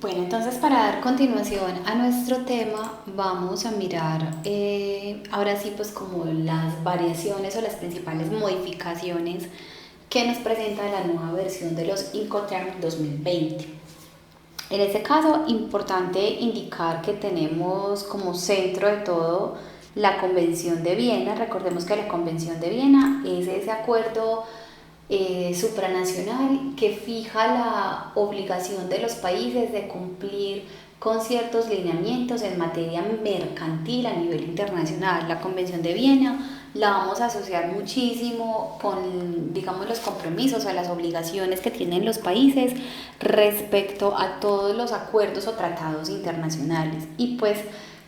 Bueno, entonces para dar continuación a nuestro tema, vamos a mirar ahora sí pues como las variaciones o las principales modificaciones que nos presenta la nueva versión de los Incoterm 2020. En este caso, importante indicar que tenemos como centro de todo la Convención de Viena. Recordemos que la Convención de Viena es ese acuerdo supranacional que fija la obligación de los países de cumplir con ciertos lineamientos en materia mercantil a nivel internacional. La Convención de Viena la vamos a asociar muchísimo con, digamos, los compromisos o las obligaciones que tienen los países respecto a todos los acuerdos o tratados internacionales. Y pues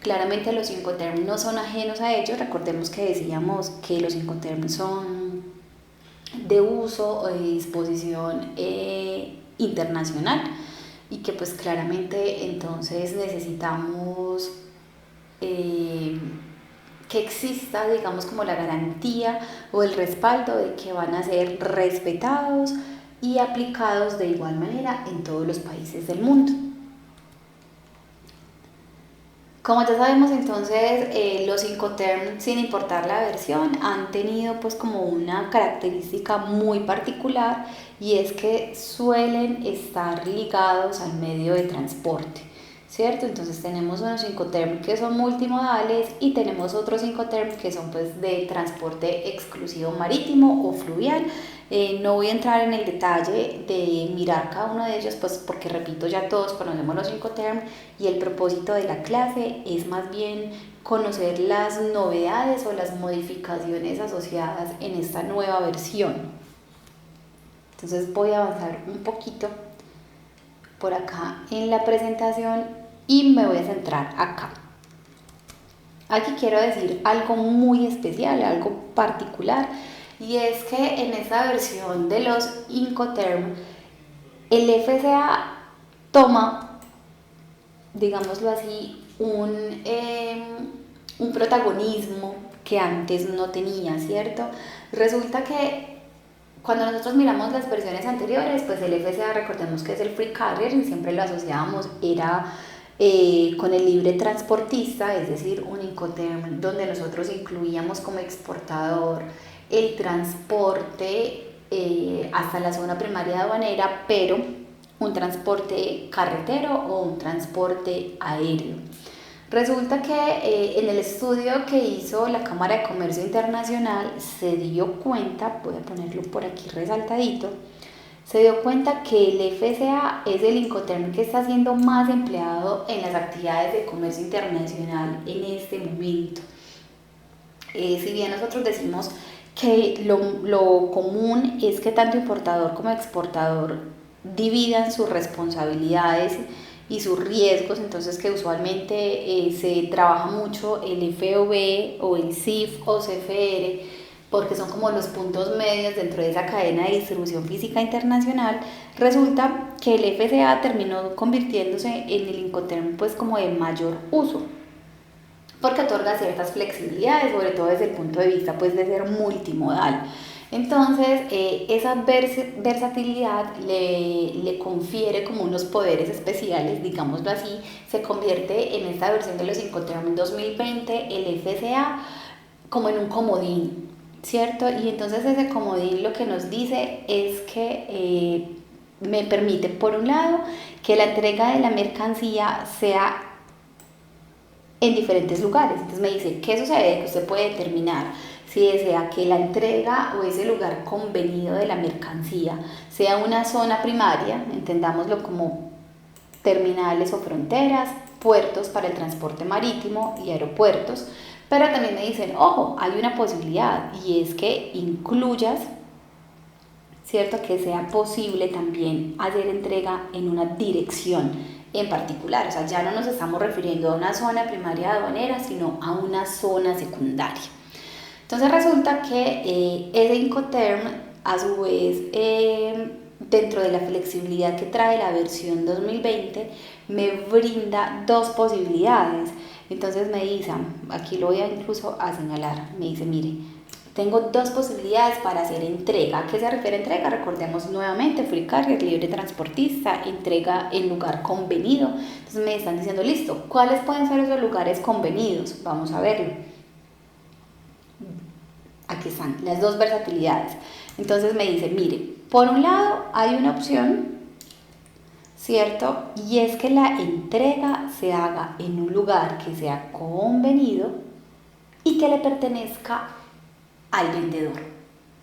claramente los Incoterm no son ajenos a ellos. Recordemos que decíamos que los Incoterm son de uso o de disposición internacional y que pues claramente entonces necesitamos que exista, digamos, como la garantía o el respaldo de que van a ser respetados y aplicados de igual manera en todos los países del mundo. Como ya sabemos, entonces los Incoterm, sin importar la versión, han tenido pues como una característica muy particular, y es que suelen estar ligados al medio de transporte, ¿cierto? Entonces tenemos unos Incoterm que son multimodales y tenemos otros Incoterm que son pues de transporte exclusivo marítimo o fluvial. No voy a entrar en el detalle de mirar cada uno de ellos, pues porque repito, ya todos conocemos los Incoterm y el propósito de la clase es más bien conocer las novedades o las modificaciones asociadas en esta nueva versión. Entonces voy a avanzar un poquito por acá en la presentación y me voy a centrar acá. Aquí quiero decir algo muy especial, algo particular, y es que en esta versión de los Incoterm, el FCA toma, digámoslo así, un protagonismo que antes no tenía, ¿cierto? Resulta que cuando nosotros miramos las versiones anteriores, pues el FCA, recordemos que es el Free Carrier y siempre lo asociábamos, era con el libre transportista, es decir, un Incoterm donde nosotros incluíamos como exportador el transporte hasta la zona primaria aduanera, pero un transporte carretero o un transporte aéreo. Resulta que en el estudio que hizo la Cámara de Comercio Internacional se dio cuenta, voy a ponerlo por aquí resaltadito, se dio cuenta que el FCA es el Incoterm que está siendo más empleado en las actividades de comercio internacional en este momento. Si bien nosotros decimos que lo común es que tanto importador como exportador dividan sus responsabilidades y sus riesgos, entonces que usualmente se trabaja mucho el FOB o el CIF o CFR, porque son como los puntos medios dentro de esa cadena de distribución física internacional. Resulta que el FCA terminó convirtiéndose en el Incoterm pues como de mayor uso, porque otorga ciertas flexibilidades, sobre todo desde el punto de vista pues de ser multimodal. Entonces, esa versatilidad le confiere como unos poderes especiales, digámoslo así. Se convierte en esta versión de los Incoterm 2020 el FCA como en un comodín, ¿cierto? Y entonces ese comodín lo que nos dice es que me permite, por un lado, que la entrega de la mercancía sea en diferentes lugares. Entonces me dice, ¿qué sucede? Que usted puede determinar si desea que la entrega o ese lugar convenido de la mercancía sea una zona primaria, entendámoslo como terminales o fronteras, puertos para el transporte marítimo y aeropuertos. Pero también me dicen, ojo, hay una posibilidad, y es que incluyas, ¿cierto? Que sea posible también hacer entrega en una dirección en particular. O sea, ya no nos estamos refiriendo a una zona primaria aduanera, sino a una zona secundaria. Entonces resulta que ese Incoterm, a su vez, dentro de la flexibilidad que trae la versión 2020, me brinda dos posibilidades. Entonces me dice, aquí lo voy a incluso a señalar, me dice, mire, tengo dos posibilidades para hacer entrega. ¿A qué se refiere entrega? Recordemos nuevamente, free carrier, libre transportista, entrega en lugar convenido. Entonces me están diciendo, listo, ¿cuáles pueden ser esos lugares convenidos? Vamos a verlo. Aquí están las dos versatilidades. Entonces me dice, mire, por un lado hay una opción, ¿cierto? Y es que la entrega se haga en un lugar que sea convenido y que le pertenezca al vendedor,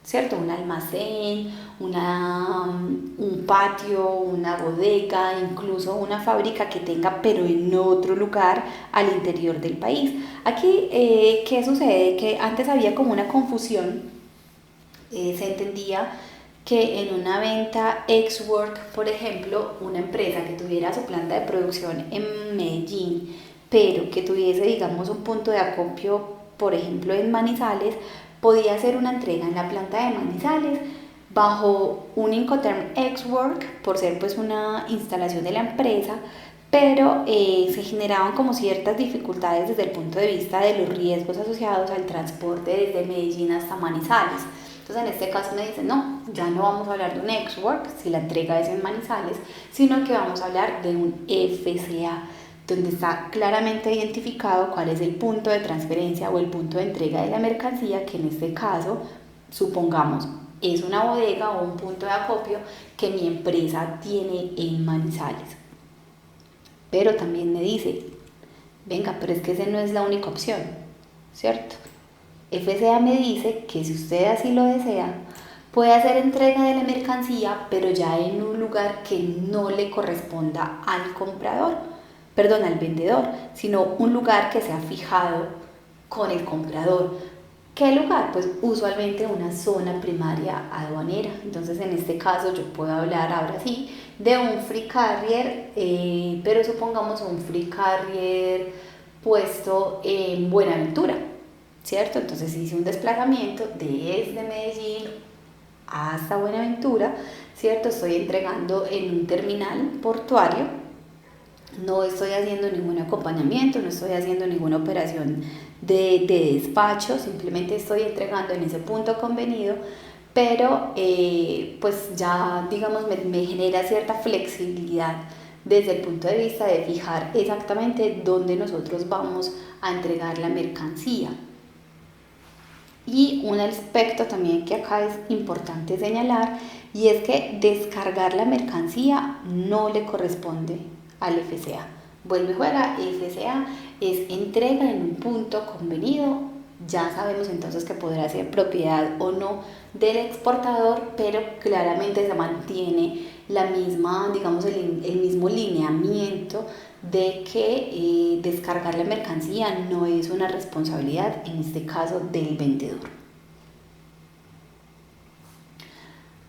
¿cierto? Un almacén, un patio, una bodega, incluso una fábrica que tenga, pero en otro lugar al interior del país. Aquí, ¿qué sucede? Que antes había como una confusión, se entendía que en una venta ex-work, por ejemplo, una empresa que tuviera su planta de producción en Medellín, pero que tuviese, digamos, un punto de acopio, por ejemplo, en Manizales, podía hacer una entrega en la planta de Manizales bajo un Incoterm ex-work, por ser pues una instalación de la empresa, pero se generaban como ciertas dificultades desde el punto de vista de los riesgos asociados al transporte desde Medellín hasta Manizales. Entonces en este caso me dicen, no, ya no vamos a hablar de un ex-work si la entrega es en Manizales, sino que vamos a hablar de un FCA, donde está claramente identificado cuál es el punto de transferencia o el punto de entrega de la mercancía, que en este caso, supongamos, es una bodega o un punto de acopio que mi empresa tiene en Manizales. Pero también me dice, venga, pero es que esa no es la única opción, ¿cierto? FCA me dice que si usted así lo desea, puede hacer entrega de la mercancía, pero ya en un lugar que no le corresponda al comprador, perdón, al vendedor, sino un lugar que sea fijado con el comprador. ¿Qué lugar? Pues usualmente una zona primaria aduanera. Entonces en este caso yo puedo hablar ahora sí de un free carrier, pero supongamos un free carrier puesto en Buenaventura, ¿cierto? Entonces hice un desplazamiento desde Medellín hasta Buenaventura, ¿cierto? Estoy entregando en un terminal portuario, no estoy haciendo ningún acompañamiento, no estoy haciendo ninguna operación de despacho, simplemente estoy entregando en ese punto convenido, pero pues ya digamos me genera cierta flexibilidad desde el punto de vista de fijar exactamente dónde nosotros vamos a entregar la mercancía. Y un aspecto también que acá es importante señalar, y es que descargar la mercancía no le corresponde al FCA. Vuelve y juega, FCA es entrega en un punto convenido. Ya sabemos entonces que podrá ser propiedad o no del exportador, pero claramente se mantiene la misma, digamos, el mismo lineamiento de que descargar la mercancía no es una responsabilidad, en este caso, del vendedor.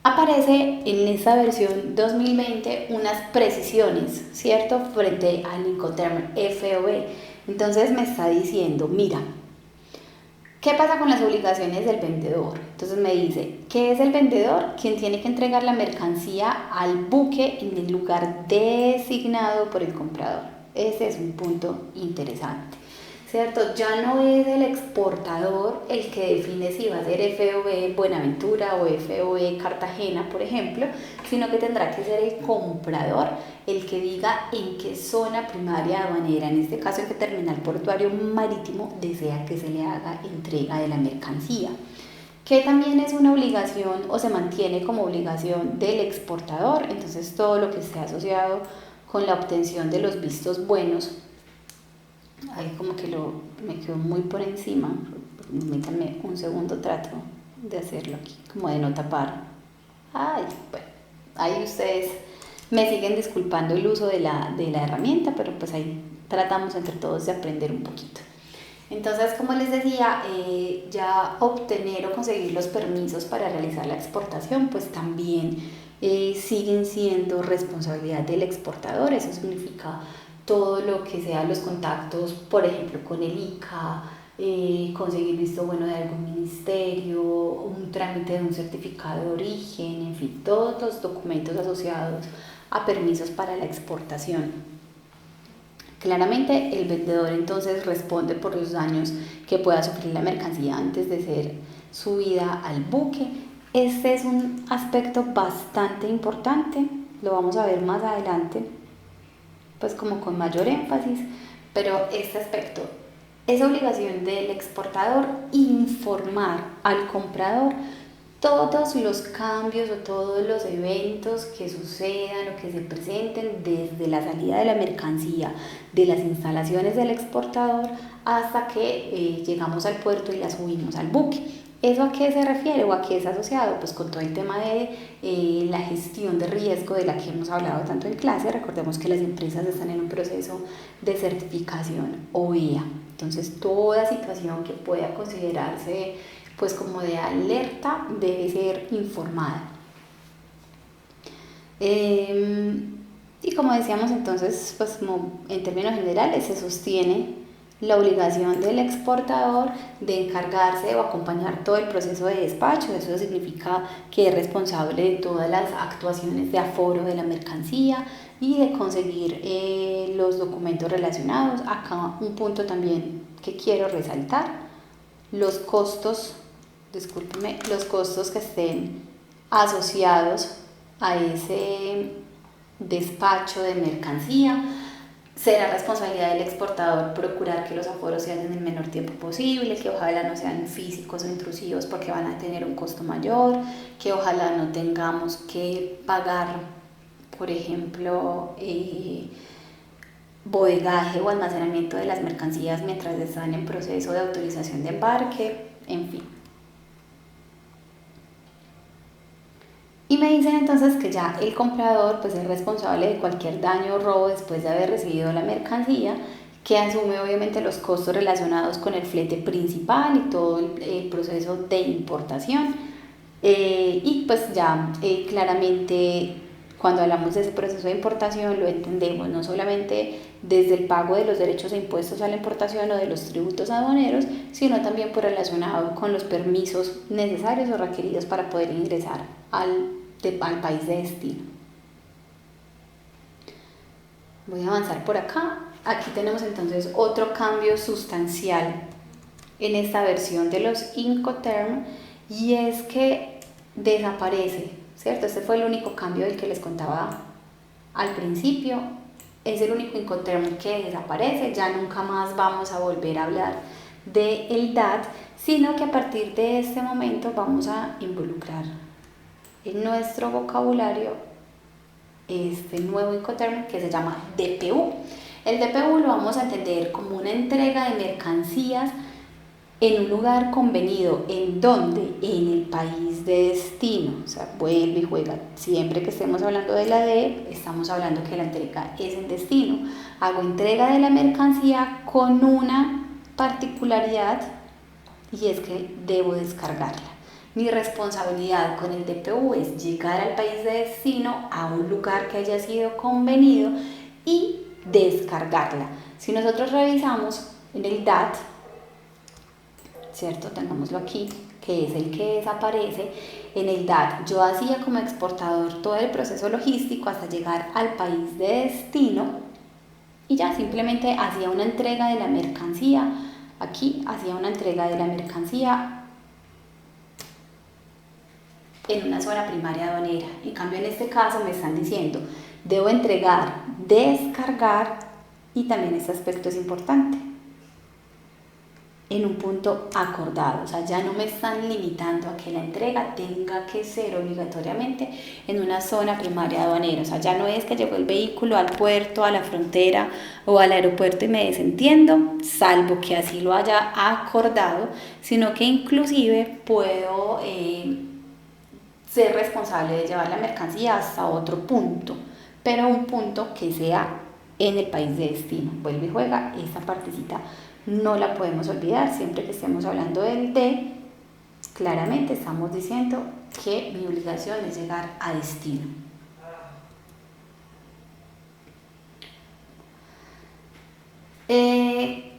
Aparece en esta versión 2020 unas precisiones, ¿cierto? Frente al Incoterm FOB. Entonces me está diciendo, mira, ¿qué pasa con las obligaciones del vendedor? Entonces me dice, ¿qué es el vendedor? Quien tiene que entregar la mercancía al buque en el lugar designado por el comprador. Ese es un punto interesante, ¿cierto? Ya no es el exportador el que define si va a ser FOB Buenaventura o FOB Cartagena, por ejemplo, sino que tendrá que ser el comprador el que diga en qué zona primaria aduanera, en este caso en qué terminal portuario marítimo, desea que se le haga entrega de la mercancía, que también es una obligación o se mantiene como obligación del exportador. Entonces todo lo que esté asociado con la obtención de los vistos buenos, ahí como que me quedó muy por encima, permítanme un segundo, trato de hacerlo aquí, como de no tapar. Ay, bueno, ahí ustedes me siguen disculpando el uso de la herramienta, pero pues ahí tratamos entre todos de aprender un poquito. Entonces, como les decía, ya obtener o conseguir los permisos para realizar la exportación, pues también siguen siendo responsabilidad del exportador. Eso significa todo lo que sea los contactos, por ejemplo, con el ICA, conseguir visto bueno de algún ministerio, un trámite de un certificado de origen, en fin, todos los documentos asociados a permisos para la exportación. Claramente el vendedor entonces responde por los daños que pueda sufrir la mercancía antes de ser subida al buque. Este es un aspecto bastante importante, lo vamos a ver más adelante, pues como con mayor énfasis, pero este aspecto es obligación del exportador informar al comprador todos los cambios o todos los eventos que sucedan o que se presenten desde la salida de la mercancía de las instalaciones del exportador hasta que llegamos al puerto y la subimos al buque. ¿Eso a qué se refiere o a qué es asociado? Pues con todo el tema de la gestión de riesgo de la que hemos hablado tanto en clase. Recordemos que las empresas están en un proceso de certificación OEA. Entonces, toda situación que pueda considerarse pues como de alerta debe ser informada. Y como decíamos entonces, pues como en términos generales se sostiene la obligación del exportador de encargarse o acompañar todo el proceso de despacho. Eso significa que es responsable de todas las actuaciones de aforo de la mercancía y de conseguir los documentos relacionados. Acá un punto también que quiero resaltar: los costos que estén asociados a ese despacho de mercancía. Será responsabilidad del exportador procurar que los aforos se hagan en el menor tiempo posible, que ojalá no sean físicos o intrusivos porque van a tener un costo mayor, que ojalá no tengamos que pagar, por ejemplo, bodegaje o almacenamiento de las mercancías mientras están en proceso de autorización de embarque, en fin. Y me dicen entonces que ya el comprador pues es responsable de cualquier daño o robo después de haber recibido la mercancía, que asume obviamente los costos relacionados con el flete principal y todo el proceso de importación. Y pues ya claramente cuando hablamos de ese proceso de importación lo entendemos no solamente desde el pago de los derechos e impuestos a la importación o de los tributos aduaneros, sino también por relacionado con los permisos necesarios o requeridos para poder ingresar al país de destino. Voy a avanzar por acá. Aquí tenemos entonces otro cambio sustancial en esta versión de los Incoterm, y es que desaparece, ¿cierto? Este fue el único cambio del que les contaba al principio. Es el único Incoterm que desaparece. Ya nunca más vamos a volver a hablar del DAT, sino que a partir de este momento vamos a involucrar en nuestro vocabulario este nuevo Incoterm que se llama DPU. El DPU lo vamos a entender como una entrega de mercancías en un lugar convenido. ¿En dónde? En el país de destino. O sea, vuelve y juega. Siempre que estemos hablando de la D, estamos hablando que la entrega es en destino. Hago entrega de la mercancía con una particularidad, y es que debo descargarla. Mi responsabilidad con el DPU es llegar al país de destino, a un lugar que haya sido convenido, y descargarla. Si nosotros revisamos en el DAT, ¿cierto? Tengámoslo aquí, que es el que desaparece. En el DAT yo hacía como exportador todo el proceso logístico hasta llegar al país de destino y ya simplemente hacía una entrega de la mercancía. Aquí hacía una entrega de la mercancía en una zona primaria aduanera. En cambio, en este caso me están diciendo, debo entregar, descargar, y también este aspecto es importante, en un punto acordado. O sea, ya no me están limitando a que la entrega tenga que ser obligatoriamente en una zona primaria aduanera. O sea, ya no es que llegó el vehículo al puerto, a la frontera o al aeropuerto y me desentiendo, salvo que así lo haya acordado, sino que inclusive puedo ser responsable de llevar la mercancía hasta otro punto, pero un punto que sea en el país de destino. Vuelve y juega, esta partecita no la podemos olvidar. Siempre que estemos hablando del D, claramente estamos diciendo que mi obligación es llegar a destino.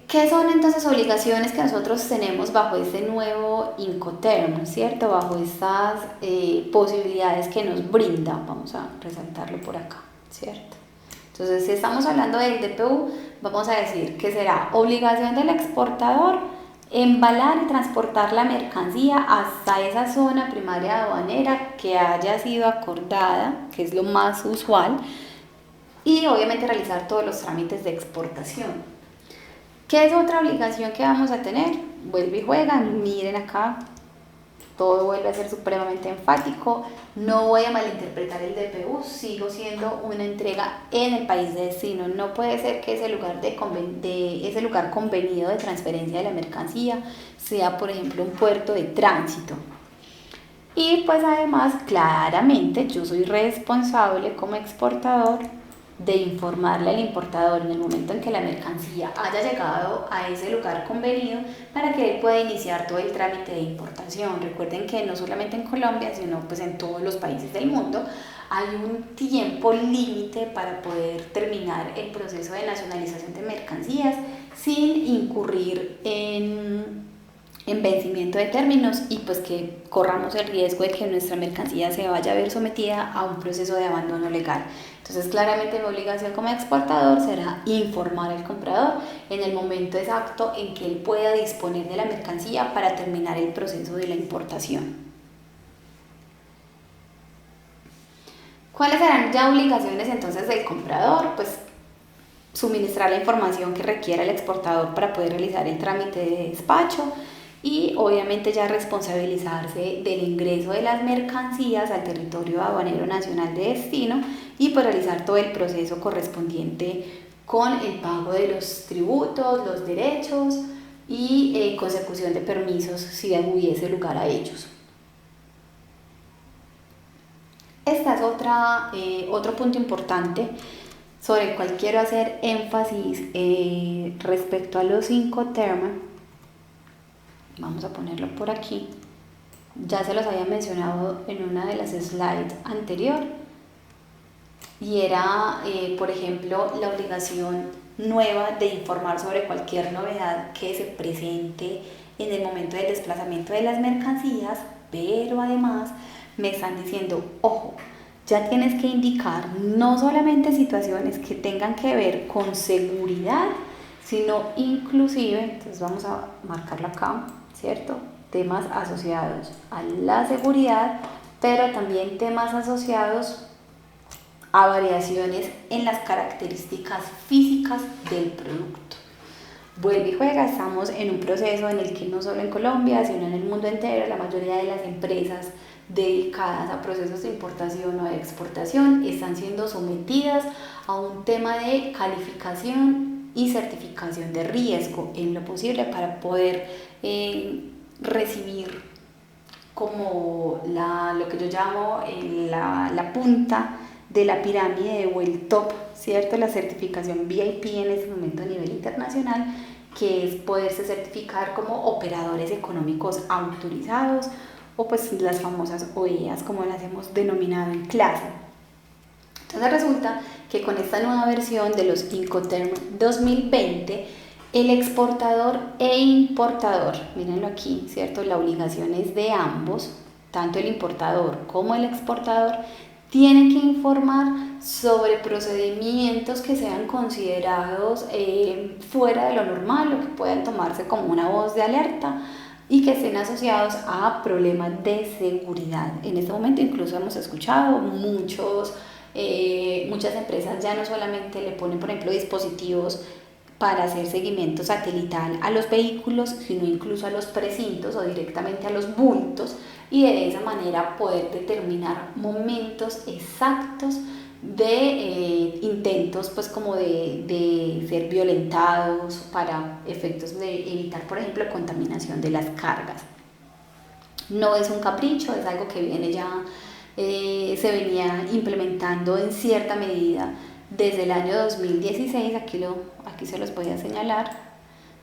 ¿Qué son entonces obligaciones que nosotros tenemos bajo este nuevo Incoterm, ¿cierto? Bajo estas posibilidades que nos brinda. Vamos a resaltarlo por acá, ¿cierto? Entonces, si estamos hablando del DPU, vamos a decir que será obligación del exportador embalar y transportar la mercancía hasta esa zona primaria aduanera que haya sido acordada, que es lo más usual, y obviamente realizar todos los trámites de exportación. ¿Qué es otra obligación que vamos a tener? Vuelve y juega, miren acá, todo vuelve a ser supremamente enfático, no voy a malinterpretar el DPU, sigo siendo una entrega en el país de destino, no puede ser que ese ese lugar convenido de transferencia de la mercancía sea, por ejemplo, un puerto de tránsito. Y pues además, claramente, yo soy responsable como exportador de informarle al importador en el momento en que la mercancía haya llegado a ese lugar convenido para que él pueda iniciar todo el trámite de importación. Recuerden que no solamente en Colombia, sino pues en todos los países del mundo hay un tiempo límite para poder terminar el proceso de nacionalización de mercancías sin incurrir en vencimiento de términos y pues que corramos el riesgo de que nuestra mercancía se vaya a ver sometida a un proceso de abandono legal. Entonces claramente mi obligación como exportador será informar al comprador en el momento exacto en que él pueda disponer de la mercancía para terminar el proceso de la importación. ¿Cuáles serán ya obligaciones entonces del comprador? Pues suministrar la información que requiera el exportador para poder realizar el trámite de despacho y obviamente ya responsabilizarse del ingreso de las mercancías al territorio aduanero nacional de destino y pues realizar todo el proceso correspondiente con el pago de los tributos, los derechos y consecución de permisos si hubiese lugar a ellos. Este es otro punto importante sobre el cual quiero hacer énfasis respecto a los Incoterms. Vamos a ponerlo por aquí. Ya se los había mencionado en una de las slides anterior y era, por ejemplo, la obligación nueva de informar sobre cualquier novedad que se presente en el momento del desplazamiento de las mercancías, pero además me están diciendo, ojo, ya tienes que indicar no solamente situaciones que tengan que ver con seguridad, sino inclusive, entonces vamos a marcarlo acá, ¿cierto? Temas asociados a la seguridad, pero también temas asociados a variaciones en las características físicas del producto. Vuelve y juega, estamos en un proceso en el que no solo en Colombia, sino en el mundo entero, la mayoría de las empresas dedicadas a procesos de importación o de exportación están siendo sometidas a un tema de calificación y certificación de riesgo en lo posible para poder recibir como lo que yo llamo la punta de la pirámide o el top, ¿cierto? La certificación VIP en este momento a nivel internacional, que es poderse certificar como operadores económicos autorizados o pues las famosas OEAs como las hemos denominado en clase. Entonces resulta que con esta nueva versión de los Incoterms 2020, el exportador e importador, mírenlo aquí, ¿cierto? La obligación es de ambos, tanto el importador como el exportador, tienen que informar sobre procedimientos que sean considerados fuera de lo normal o que puedan tomarse como una voz de alerta y que estén asociados a problemas de seguridad. En este momento incluso hemos escuchado muchas empresas ya no solamente le ponen, por ejemplo, dispositivos para hacer seguimiento satelital a los vehículos, sino incluso a los precintos o directamente a los bultos, y de esa manera poder determinar momentos exactos de intentos pues como de ser violentados para efectos de evitar, por ejemplo, contaminación de las cargas. No es un capricho, es algo que viene ya, se venía implementando en cierta medida desde el año 2016, aquí se los voy a señalar,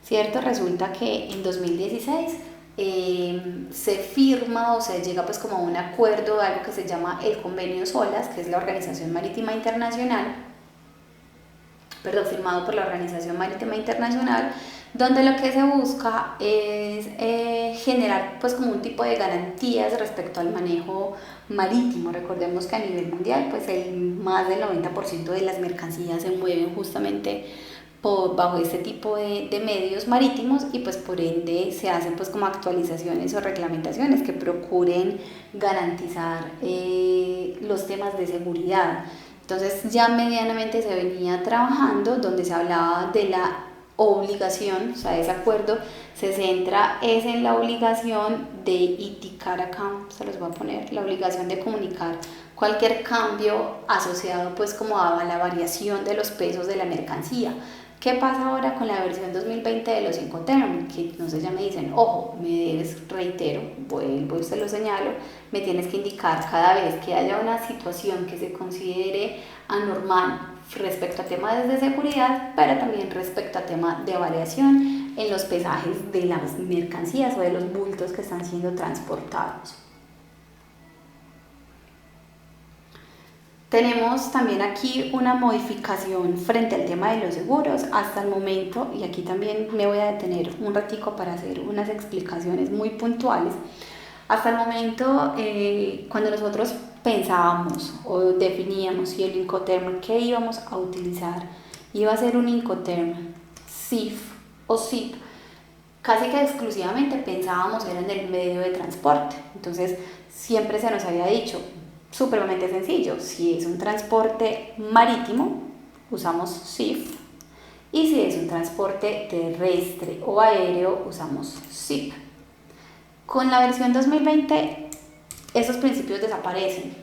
¿cierto? Resulta que en 2016 se firma o se llega pues como a un acuerdo, algo que se llama el Convenio SOLAS, que es la Organización Marítima Internacional, firmado por la Organización Marítima Internacional, donde lo que se busca es generar pues como un tipo de garantías respecto al manejo marítimo. Recordemos que a nivel mundial pues más del 90% de las mercancías se mueven justamente bajo este tipo de medios marítimos, y pues por ende se hacen pues como actualizaciones o reglamentaciones que procuren garantizar los temas de seguridad. Entonces ya medianamente se venía trabajando donde se hablaba de la obligación, o sea, ese acuerdo se centra es en la obligación de indicar acá, se los voy a poner, la obligación de comunicar cualquier cambio asociado pues como a la variación de los pesos de la mercancía. ¿Qué pasa ahora con la versión 2020 de los Incoterms? Que entonces ya me dicen, ojo, me debes, reitero, vuelvo y se lo señalo, me tienes que indicar cada vez que haya una situación que se considere anormal respecto a temas de seguridad, pero también respecto a temas de variación en los pesajes de las mercancías o de los bultos que están siendo transportados. Tenemos también aquí una modificación frente al tema de los seguros. Hasta el momento, y aquí también me voy a detener un ratico para hacer unas explicaciones muy puntuales. Hasta el momento, cuando nosotros pensábamos o definíamos si el Incoterm que íbamos a utilizar iba a ser un Incoterm SIF o SIP, casi que exclusivamente pensábamos era en el medio de transporte. Entonces siempre se nos había dicho, supremamente sencillo, si es un transporte marítimo usamos SIF, y si es un transporte terrestre o aéreo usamos SIP. Con la versión 2020 esos principios desaparecen.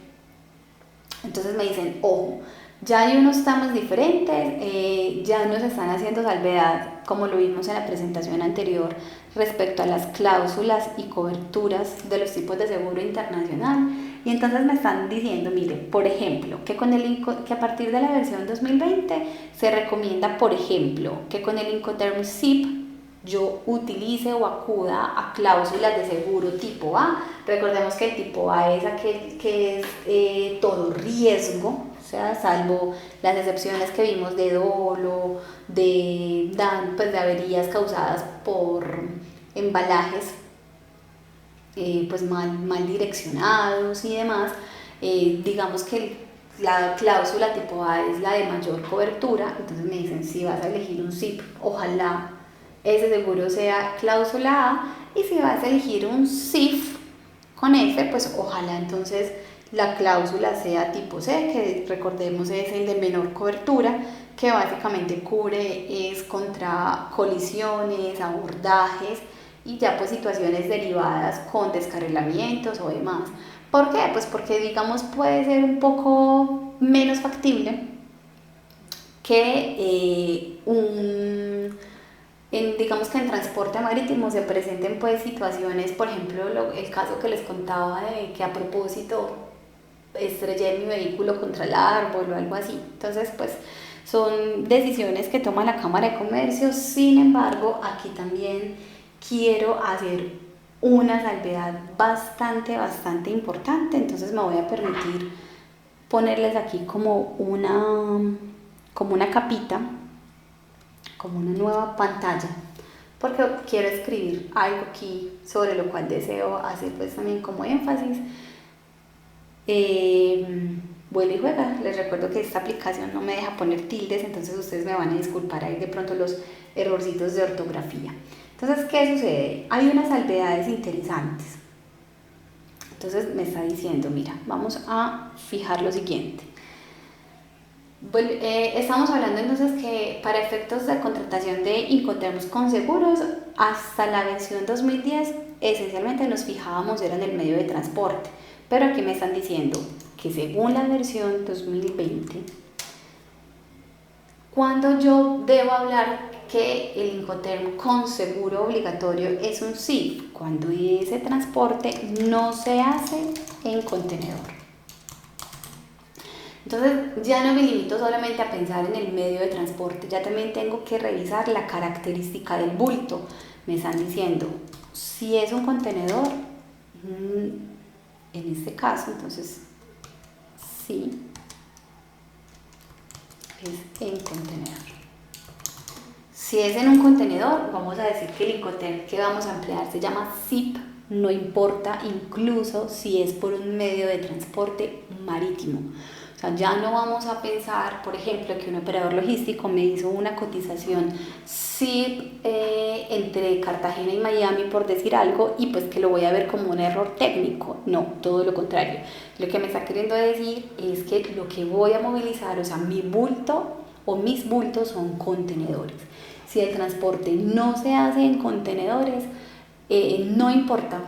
Entonces me dicen, ojo, ya hay unos temas diferentes, ya nos están haciendo salvedad, como lo vimos en la presentación anterior, respecto a las cláusulas y coberturas de los tipos de seguro internacional. Y entonces me están diciendo, mire, por ejemplo, que a partir de la versión 2020 se recomienda, por ejemplo, que con el Incoterm SIP yo utilice o acuda a cláusulas de seguro tipo A. Recordemos que el tipo A es aquel que es todo riesgo, o sea, salvo las excepciones que vimos de dolo, de averías causadas por embalajes pues mal direccionados y demás. Digamos que la cláusula tipo A es la de mayor cobertura. Entonces me dicen, si vas a elegir un SIP, ojalá ese seguro sea cláusula A, y si vas a elegir un SIF con F, pues ojalá entonces la cláusula sea tipo C, que recordemos es el de menor cobertura, que básicamente cubre es contra colisiones, abordajes y ya pues situaciones derivadas con descarrilamientos o demás. ¿Por qué? Pues porque digamos puede ser un poco menos factible que digamos que en transporte marítimo se presenten pues situaciones, por ejemplo el caso que les contaba de que a propósito estrellé mi vehículo contra el árbol o algo así. Entonces pues son decisiones que toma la Cámara de Comercio. Sin embargo, aquí también quiero hacer una salvedad bastante importante. Entonces me voy a permitir ponerles aquí como una capita, como una nueva pantalla, porque quiero escribir algo aquí sobre lo cual deseo hacer pues también como énfasis. Vuelve y juega. Les recuerdo que esta aplicación no me deja poner tildes, entonces ustedes me van a disculpar ahí de pronto los errorcitos de ortografía. Entonces, ¿qué sucede? Hay unas salvedades interesantes. Entonces me está diciendo, mira, vamos a fijar lo siguiente. Estamos hablando entonces que para efectos de contratación de Incoterms con seguros, hasta la versión 2010 esencialmente nos fijábamos era en el medio de transporte, pero aquí me están diciendo que según la versión 2020, cuando yo debo hablar que el Incoterm con seguro obligatorio es un SIF, cuando ese transporte no se hace en contenedor. Entonces ya no me limito solamente a pensar en el medio de transporte, ya también tengo que revisar la característica del bulto. Me están diciendo, si es un contenedor, en este caso, entonces sí, es en contenedor. Si es en un contenedor, vamos a decir que el Incoterm que vamos a emplear se llama SIP, no importa incluso si es por un medio de transporte marítimo. O sea, ya no vamos a pensar, por ejemplo, que un operador logístico me hizo una cotización SIP entre Cartagena y Miami, por decir algo, y pues que lo voy a ver como un error técnico. No, todo lo contrario. Lo que me está queriendo decir es que lo que voy a movilizar, o sea, mi bulto o mis bultos son contenedores. Si el transporte no se hace en contenedores, no importa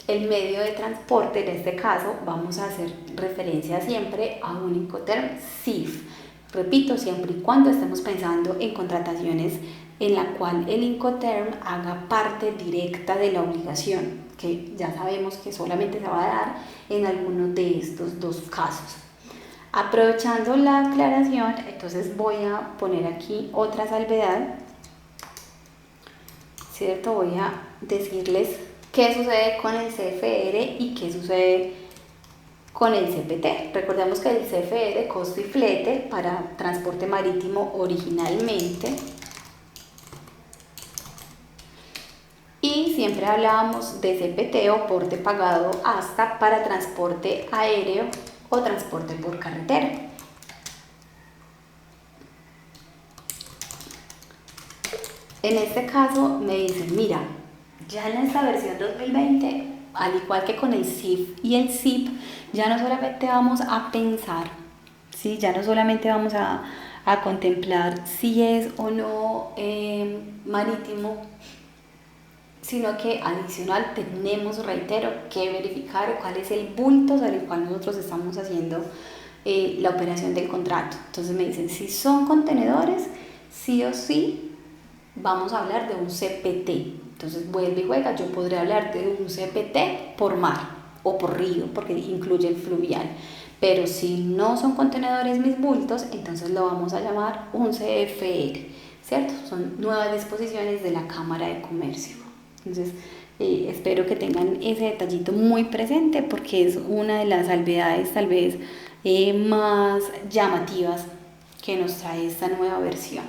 el medio de transporte, en este caso vamos a hacer referencia siempre a un Incoterm SIF. Repito, siempre y cuando estemos pensando en contrataciones en la cual el Incoterm haga parte directa de la obligación, que ya sabemos que solamente se va a dar en alguno de estos dos casos. Aprovechando la aclaración, entonces voy a poner aquí otra salvedad, ¿cierto? Voy a decirles qué sucede con el CFR y qué sucede con el CPT. Recordemos que el CFR, costo y flete para transporte marítimo originalmente, y siempre hablábamos de CPT o porte pagado hasta para transporte aéreo o transporte por carretera. En este caso me dicen, mira, ya en esta versión 2020, al igual que con el SIF y el SIP, ya no solamente vamos a pensar, ¿sí? Ya no solamente vamos a contemplar si es o no marítimo, sino que adicional tenemos, reitero, que verificar cuál es el bulto sobre el cual nosotros estamos haciendo la operación del contrato. Entonces me dicen, si son contenedores, sí o sí vamos a hablar de un CPT. Entonces vuelve y juega, yo podré hablar de un CPT por mar o por río, porque incluye el fluvial. Pero si no son contenedores mis bultos, entonces lo vamos a llamar un CFR, ¿cierto? Son nuevas disposiciones de la Cámara de Comercio. Entonces, espero que tengan ese detallito muy presente porque es una de las salvedades tal vez más llamativas que nos trae esta nueva versión.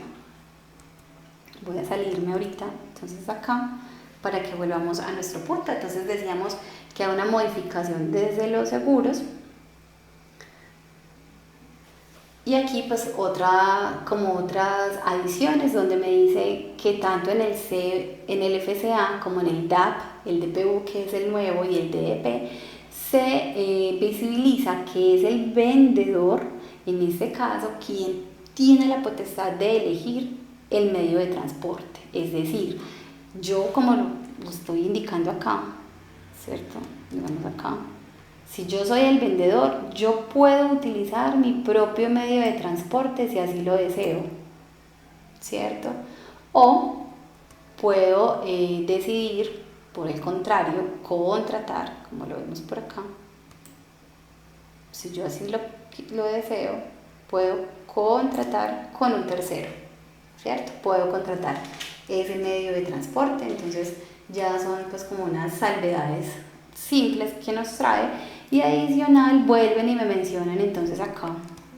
Voy a salirme ahorita, entonces acá, para que volvamos a nuestro punto. Entonces decíamos que hay una modificación desde los seguros. Y aquí pues como otras adiciones donde me dice que tanto en el FCA como en el DAP, el DPU que es el nuevo y el DDP, se visibiliza que es el vendedor, en este caso, quien tiene la potestad de elegir el medio de transporte. Es decir, yo como lo estoy indicando acá, ¿cierto? Digamos acá. Si yo soy el vendedor, yo puedo utilizar mi propio medio de transporte si así lo deseo, ¿cierto? O puedo decidir, por el contrario, contratar, como lo vemos por acá. Si yo así lo deseo, puedo contratar con un tercero, ¿cierto? Puedo contratar ese medio de transporte, entonces ya son pues como unas salvedades simples que nos trae. Y adicional vuelven y me mencionan entonces acá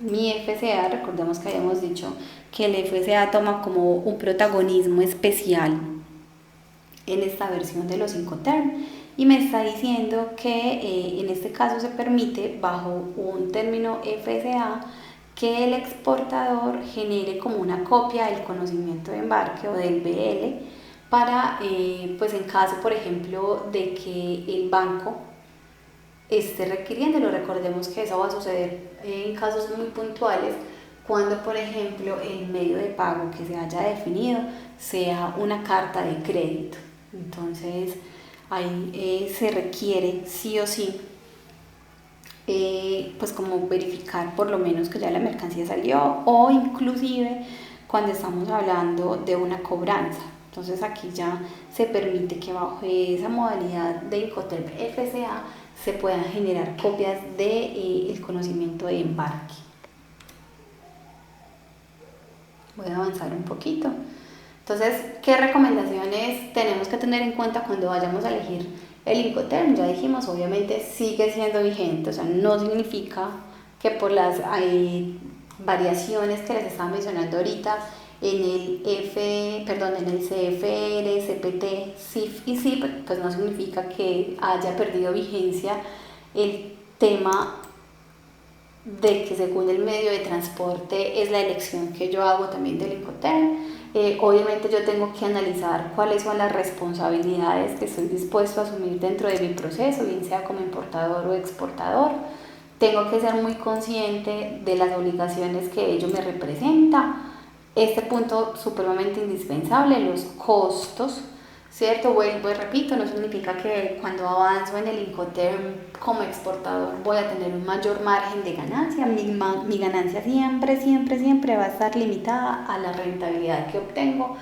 mi FCA. Recordemos que habíamos dicho que el FCA toma como un protagonismo especial en esta versión de los Incoterm y me está diciendo que en este caso se permite bajo un término FCA que el exportador genere como una copia del conocimiento de embarque o del BL para pues en caso por ejemplo de que el banco esté requiriéndolo. Recordemos que eso va a suceder en casos muy puntuales cuando por ejemplo el medio de pago que se haya definido sea una carta de crédito. Entonces ahí se requiere sí o sí pues como verificar por lo menos que ya la mercancía salió, o inclusive cuando estamos hablando de una cobranza. Entonces aquí ya se permite que bajo esa modalidad de Incoterm FCA se puedan generar copias del conocimiento de embarque. Voy a avanzar un poquito. Entonces, ¿qué recomendaciones tenemos que tener en cuenta cuando vayamos a elegir el Incoterm? Ya dijimos, obviamente sigue siendo vigente, o sea, no significa que por las variaciones que les estaba mencionando ahorita en el CFR, CPT, SIF y SIP, pues no significa que haya perdido vigencia el tema de que según el medio de transporte es la elección que yo hago también del Incoterm. Obviamente yo tengo que analizar cuáles son las responsabilidades que estoy dispuesto a asumir dentro de mi proceso, bien sea como importador o exportador. Tengo que ser muy consciente de las obligaciones que ello me representa. Este punto supremamente indispensable, los costos, ¿cierto? Vuelvo y repito, no significa que cuando avanzo en el Incoterm como exportador voy a tener un mayor margen de ganancia. Mi ganancia siempre va a estar limitada a la rentabilidad que obtengo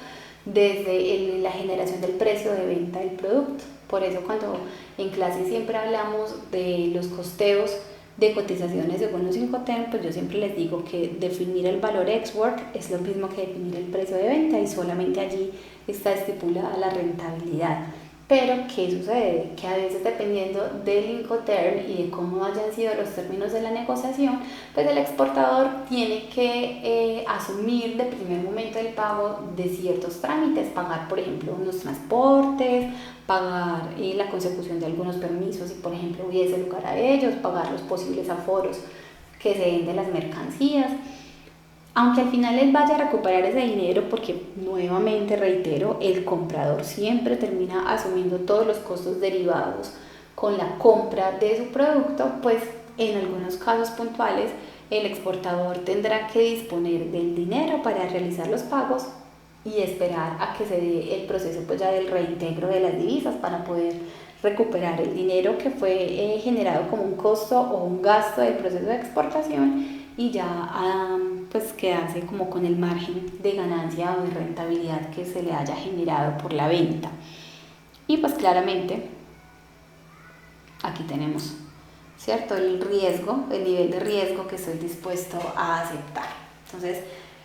desde la generación del precio de venta del producto. Por eso cuando en clase siempre hablamos de los costeos de cotizaciones según los Incoterm, pues yo siempre les digo que definir el valor ex-work es lo mismo que definir el precio de venta y solamente allí está estipulada la rentabilidad. Pero, ¿qué sucede? Que a veces dependiendo del Incoterm y de cómo hayan sido los términos de la negociación, pues el exportador tiene que asumir de primer momento el pago de ciertos trámites, pagar por ejemplo unos transportes, pagar la consecución de algunos permisos si por ejemplo hubiese lugar a ellos, pagar los posibles aforos que se den de las mercancías. Aunque al final él vaya a recuperar ese dinero, porque nuevamente reitero, el comprador siempre termina asumiendo todos los costos derivados con la compra de su producto, pues en algunos casos puntuales el exportador tendrá que disponer del dinero para realizar los pagos y esperar a que se dé el proceso pues ya del reintegro de las divisas para poder recuperar el dinero que fue generado como un costo o un gasto del proceso de exportación y ya pues quedarse como con el margen de ganancia o de rentabilidad que se le haya generado por la venta. Y pues claramente aquí tenemos, ¿cierto? El riesgo, el nivel de riesgo que estoy dispuesto a aceptar. Entonces,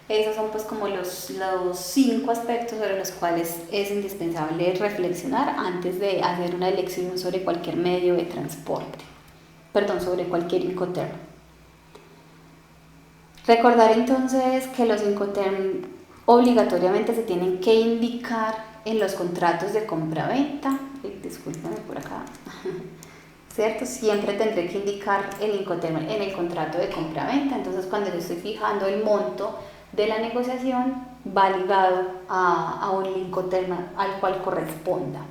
esos son pues como los 5 aspectos sobre los cuales es indispensable reflexionar antes de hacer una elección sobre cualquier medio de transporte, sobre cualquier Incoterm. Recordar entonces que los Incoterm obligatoriamente se tienen que indicar en los contratos de compra-venta. Discúlpame por acá. ¿Cierto? Siempre tendré que indicar el Incoterm en el contrato de compra-venta. Entonces, cuando yo estoy fijando el monto de la negociación, va ligado a un Incoterm al cual corresponda.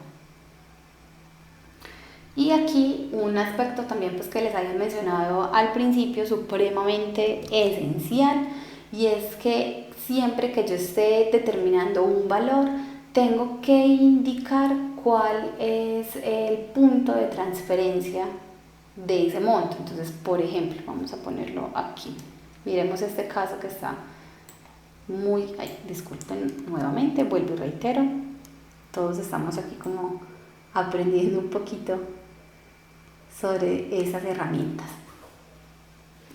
Y aquí un aspecto también pues que les había mencionado al principio, supremamente esencial, y es que siempre que yo esté determinando un valor, tengo que indicar cuál es el punto de transferencia de ese monto. Entonces, por ejemplo, vamos a ponerlo aquí. Miremos este caso que está disculpen nuevamente, vuelvo y reitero, todos estamos aquí como aprendiendo un poquito sobre esas herramientas.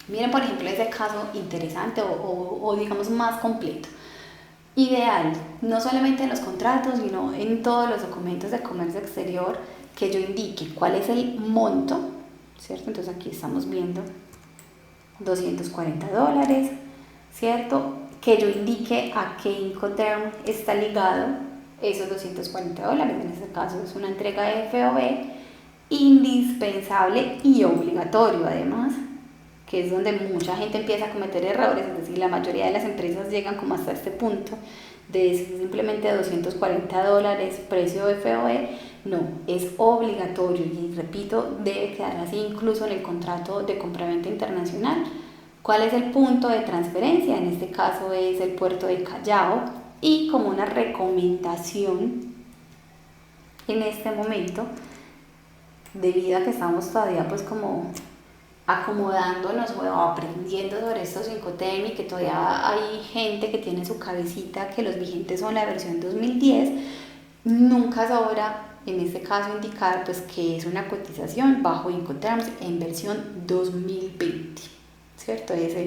Miren, por ejemplo, ese caso interesante o digamos más completo. Ideal, no solamente en los contratos, sino en todos los documentos de comercio exterior, que yo indique cuál es el monto, ¿cierto? Entonces aquí estamos viendo $240, ¿cierto? Que yo indique a qué Incoterm está ligado esos $240, en este caso es una entrega de FOB, indispensable y obligatorio además, que es donde mucha gente empieza a cometer errores, es decir, la mayoría de las empresas llegan como hasta este punto de decir simplemente $240 precio de FOB. No, es obligatorio y repito, debe quedar así incluso en el contrato de compraventa internacional. ¿Cuál es el punto de transferencia? En este caso es el puerto de Callao, y como una recomendación en este momento, debido a que estamos todavía pues como acomodándonos o aprendiendo sobre estos Incoterm y que todavía hay gente que tiene su cabecita que los vigentes son la versión 2010, nunca sobra en este caso indicar pues que es una cotización bajo Incoterms en versión 2020, ¿cierto? Esa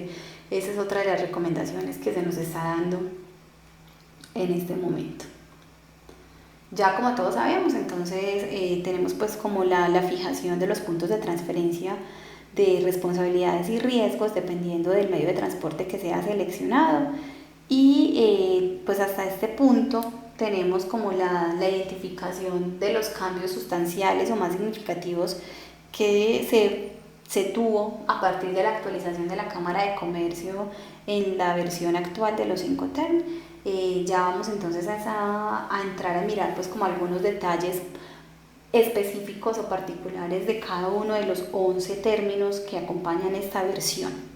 es otra de las recomendaciones que se nos está dando en este momento. Ya como todos sabemos, entonces tenemos pues como la fijación de los puntos de transferencia de responsabilidades y riesgos dependiendo del medio de transporte que sea seleccionado, y pues hasta este punto tenemos como la identificación de los cambios sustanciales o más significativos que se se tuvo a partir de la actualización de la Cámara de Comercio en la versión actual de los Incoterm. Ya vamos entonces a entrar a mirar pues como algunos detalles específicos o particulares de cada uno de los 11 términos que acompañan esta versión.